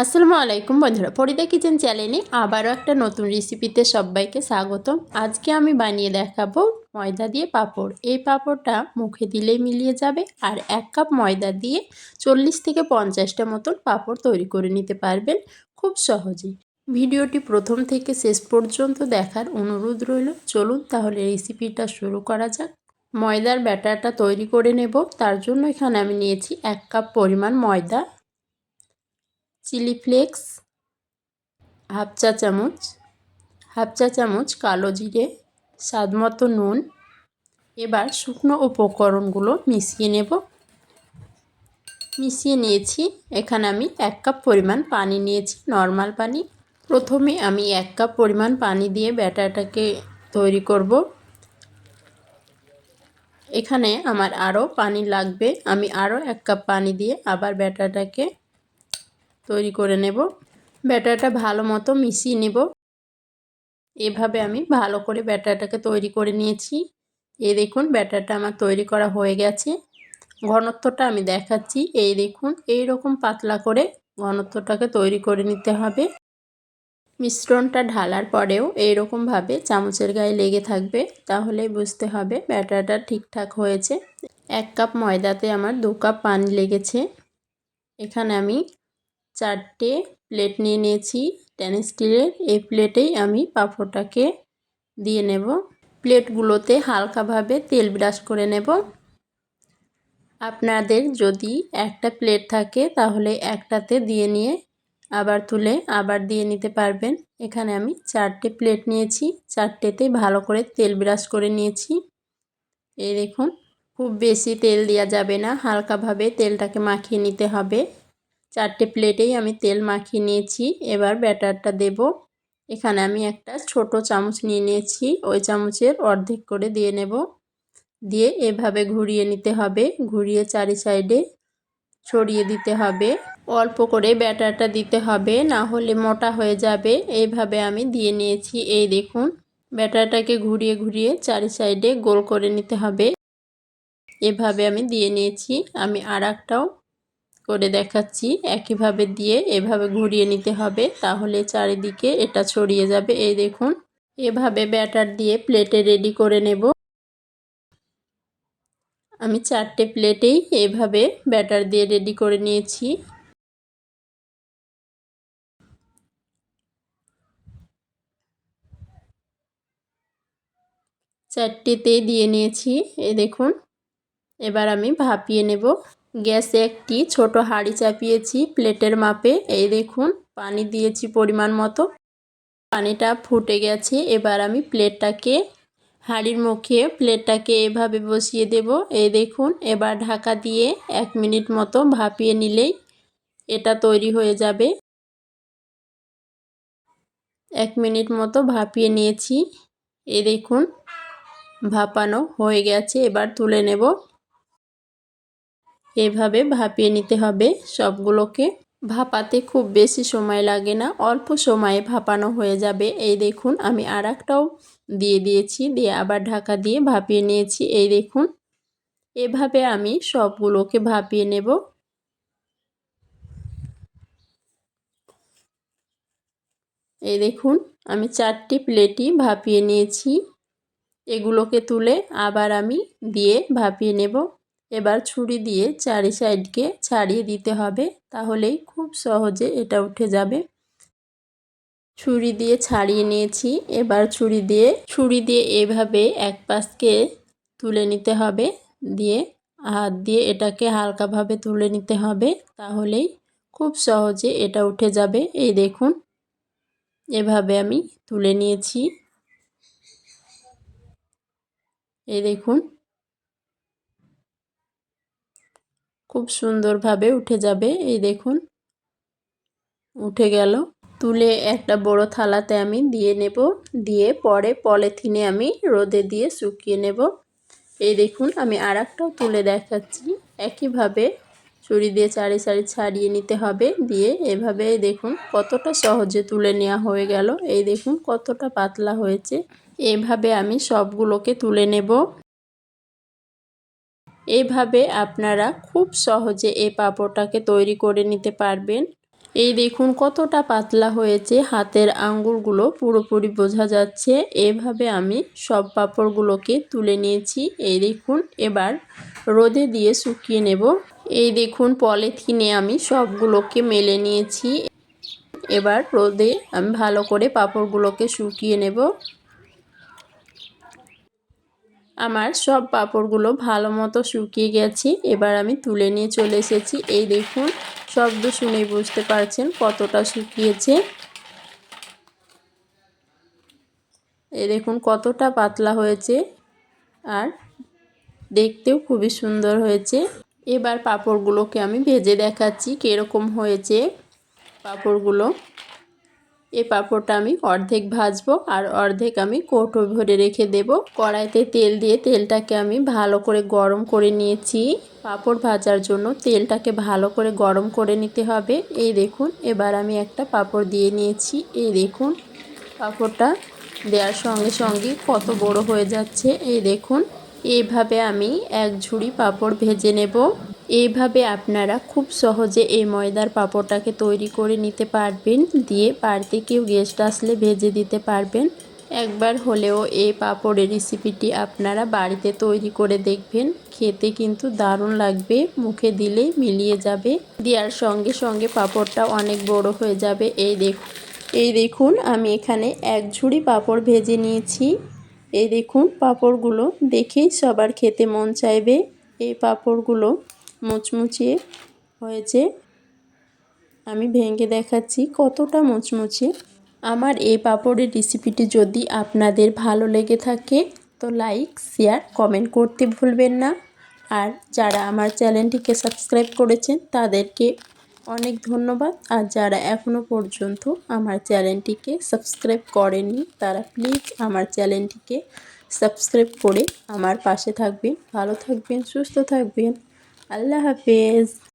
আসসালামু আলাইকুম বন্ধুরা, ফরিদা কিচেন চ্যানেলে আবারও একটা নতুন রেসিপিতে সবাইকে স্বাগতম। আজকে আমি বানিয়ে দেখাবো ময়দা দিয়ে পাঁপড়। এই পাঁপড়টা মুখে দিলেই মিলিয়ে যাবে। আর 1 কাপ ময়দা দিয়ে 40 থেকে 50টা মতন পাঁপড় তৈরি করে নিতে পারবেন খুব সহজেই। ভিডিওটি প্রথম থেকে শেষ পর্যন্ত দেখার অনুরোধ রইল। চলুন তাহলে রেসিপিটা শুরু করা যাক। ময়দার ব্যাটারটা তৈরি করে নেব। তার জন্য এখানে আমি নিয়েছি 1 কাপ পরিমাণ ময়দা, চিলি ফ্লেক্স হাফ চা চামচ কালো জিরে, স্বাদ মতো নুন। এবার শুকনো উপকরণগুলো মিশিয়ে নেব। মিশিয়ে নিয়েছি। এখানে আমি 1 কাপ পরিমাণ পানি নিয়েছি, নর্মাল পানি। প্রথমে আমি 1 কাপ পরিমাণ পানি দিয়ে ব্যাটারটাকে তৈরি করব। এখানে আমার আরও পানি লাগবে। আমি আরও 1 কাপ পানি দিয়ে আবার ব্যাটারটাকে তৈরি করে নেব। ব্যাটারটা ভালো মতো মিশিয়ে নেব। এভাবে আমি ভালো করে ব্যাটারটাকে তৈরি করে নিয়েছি। এই দেখুন ব্যাটারটা আমার তৈরি করা হয়ে গেছে। ঘনত্বটা আমি দেখাচ্ছি। এই দেখুন এই রকম পাতলা করে ঘনত্বটাকে তৈরি করে নিতে হবে। মিশ্রণটা ঢালার পরেও এইরকমভাবে চামচের গায়ে লেগে থাকবে, তাহলেই বুঝতে হবে ব্যাটারটা ঠিকঠাক হয়েছে। 1 কাপ ময়দাতে আমার 2 কাপ পানি লেগেছে। এখানে আমি 4টে প্লেট নিয়ে নিয়েছি স্টেনলেস স্টিলের। এই প্লেটেই আমি পাঁপড়টাকে দিয়ে নেব। প্লেটগুলোতে হালকাভাবে তেল ব্রাশ করে নেব। আপনাদের যদি একটা প্লেট থাকে তাহলে একটাতে দিয়ে নিয়ে আবার তুলে আবার দিয়ে নিতে পারবেন। এখানে আমি 4টে প্লেট নিয়েছি, 4টেতেই ভালো করে তেল ব্রাশ করে নিয়েছি। এই দেখুন খুব বেশি তেল দেওয়া যাবে না, হালকাভাবে তেলটাকে মাখিয়ে নিতে হবে। 4টে প্লেটেই আমি তেল মাখিয়ে নিয়েছি। এবার ব্যাটারটা দেব। এখানে আমি একটা ছোট চামচ নিয়ে নিয়েছি, ওই চামচের অর্ধেক করে দিয়ে নেব। দিয়ে এভাবে ঘুরিয়ে নিতে হবে, ঘুরিয়ে চারি সাইডে ছড়িয়ে দিতে হবে। অল্প করে ব্যাটারটা দিতে হবে, না হলে মোটা হয়ে যাবে। এইভাবে আমি দিয়ে নিয়েছি। এই দেখুন ব্যাটারটাকে ঘুরিয়ে ঘুরিয়ে চারি সাইডে গোল করে নিতে হবে। এভাবে আমি দিয়ে নিয়েছি। আমি আর একটাও করে দেখাচ্ছি। একইভাবে দিয়ে এভাবে ঘুরিয়ে নিতে হবে, তাহলে চারিদিকে এটা ছড়িয়ে যাবে। এই দেখুন এভাবে ব্যাটার দিয়ে প্লেটে রেডি করে নেব। আমি 4টে প্লেটেই এভাবে ব্যাটার দিয়ে রেডি করে নিয়েছি। চারটেতেই দিয়ে নিয়েছি। এই দেখুন এবার আমি ভাপিয়ে নেব। গ্যাসে একটি ছোট হাঁড়ি চাপিয়েছি প্লেটের মাপে। এই দেখুন পানি দিয়েছি পরিমাণ মতো। পানিটা ফুটে গেছে। এবার আমি প্লেটটাকে হাঁড়ির মুখে প্লেটটাকে এভাবে বসিয়ে দেব। এই দেখুন এবার ঢাকা দিয়ে 1 মিনিট মতো ভাপিয়ে নিলেই এটা তৈরি হয়ে যাবে। 1 মিনিট মতো ভাপিয়ে নিয়েছি। এই দেখুন ভাপানো হয়ে গেছে। এবার তুলে নেব। এভাবে ভাপিয়ে নিতে হবে সবগুলোকে। ভাপাতে খুব বেশি সময় লাগে না, অল্প সময়ে ভাপানো হয়ে যাবে। এই দেখুন আমি আর একটাও দিয়ে দিয়েছি, দিয়ে আবার ঢাকা দিয়ে ভাপিয়ে নিয়েছি। এই দেখুন এভাবে আমি সবগুলোকে ভাপিয়ে নেব। এই দেখুন আমি 4টি প্লেটই ভাপিয়ে নিয়েছি। এগুলোকে তুলে আবার আমি দিয়ে ভাপিয়ে নেব। এবার ছুরি দিয়ে চারি সাইডকে ছাড়িয়ে দিতে হবে, তাহলেই খুব সহজে এটা উঠে যাবে। ছুরি দিয়ে ছাড়িয়ে নিয়েছি। এবার ছুরি দিয়ে এভাবে এক পাশকে তুলে নিতে হবে, দিয়ে হাত দিয়ে এটাকে হালকাভাবে তুলে নিতে হবে, তাহলেই খুব সহজে এটা উঠে যাবে। এই দেখুন এভাবে আমি তুলে নিয়েছি। এই দেখুন খুব সুন্দরভাবে উঠে যাবে। এই দেখুন উঠে গেল। তুলে একটা বড় থালাতে আমি দিয়ে নেব। দিয়ে পরে পলিথিনে আমি রোদে দিয়ে শুকিয়ে নেব। এই দেখুন আমি আর একটাও তুলে দেখাচ্ছি। একইভাবে ছুরি দিয়ে চারি সারি ছাড়িয়ে নিতে হবে। দিয়ে এভাবে দেখুন কতটা সহজে তুলে নেওয়া হয়ে গেল। এই দেখুন কতটা পাতলা হয়েছে। এইভাবে আমি সবগুলোকে তুলে নেব। এইভাবে আপনারা খুব সহজে এই পাঁপড়টাকে তৈরি করে নিতে পারবেন। এই দেখুন কতটা পাতলা হয়েছে, হাতের আঙ্গুলগুলো পুরোপুরি বোঝা যাচ্ছে। এভাবে আমি সব পাঁপড়গুলোকে তুলে নিয়েছি। এই দেখুন এবার রোদে দিয়ে শুকিয়ে নেব। এই দেখুন পলিথিনে আমি সবগুলোকে মেলে নিয়েছি। এবার রোদে আমি ভালো করে পাঁপড়গুলোকে শুকিয়ে নেব। আমার সব পাঁপড়গুলো ভালো মতো শুকিয়ে গেছে। এবার আমি তুলে নিয়ে চলে এসেছি। এই দেখুন শব্দ শুনেই বুঝতে পারছেন কতটা শুকিয়েছে। এই দেখুন কতটা পাতলা হয়েছে আর দেখতেও খুবই সুন্দর হয়েছে। এবার পাঁপড়গুলোকে আমি ভেজে দেখাচ্ছি কীরকম হয়েছে পাঁপড়গুলো। এই পাঁপড়টা আমি অর্ধেক ভাজবো আর অর্ধেক আমি কৌটো ভরে রেখে দেব। কড়াইতে তেল দিয়ে তেলটাকে আমি ভালো করে গরম করে নিয়েছি। পাঁপড় ভাজার জন্য তেলটাকে ভালো করে গরম করে নিতে হবে। এই দেখুন এবার আমি একটা পাঁপড় দিয়ে নিয়েছি। এই দেখুন পাঁপড়টা দেওয়ার সঙ্গে সঙ্গে কত বড় হয়ে যাচ্ছে। এই দেখুন এইভাবে আমি এক ঝুড়ি পাঁপড় ভেজে নেব। এইভাবে আপনারা খুব সহজে এই ময়দার পাঁপড়টাকে তৈরি করে নিতে পারবেন, দিয়ে বাড়িতে কেউ গেস্ট আসলে ভেজে দিতে পারবেন। একবার হলেও এই পাঁপড়ের রেসিপিটি আপনারা বাড়িতে তৈরি করে দেখবেন, খেতে কিন্তু দারুণ লাগবে, মুখে দিলেই মিলিয়ে যাবে। দেওয়ার সঙ্গে সঙ্গে পাঁপড়টা অনেক বড় হয়ে যাবে। এই দেখুন আমি এখানে এক ঝুড়ি পাঁপড় ভেজে নিয়েছি। এই দেখুন পাঁপড়গুলো দেখেই সবার খেতে মন চাইবে। এই পাঁপড়গুলো মুচমুচে হয়েছে, আমি ভেঙে দেখাচ্ছি কতটা মুচমুচে। আমার এই পাঁপড়ের রেসিপিটি যদি আপনাদের ভালো লেগে থাকে তো লাইক, শেয়ার, কমেন্ট করতে ভুলবেন না। আর যারা আমার চ্যানেলটিকে সাবস্ক্রাইব করেছেন তাদেরকে অনেক ধন্যবাদ। আর যারা এখনও পর্যন্ত আমার চ্যানেলটিকে সাবস্ক্রাইব করেননি তারা প্লিজ আমার চ্যানেলটিকে সাবস্ক্রাইব করে আমার পাশে থাকবেন। ভালো থাকবেন, সুস্থ থাকবেন। আল্লাহ হাফেজ।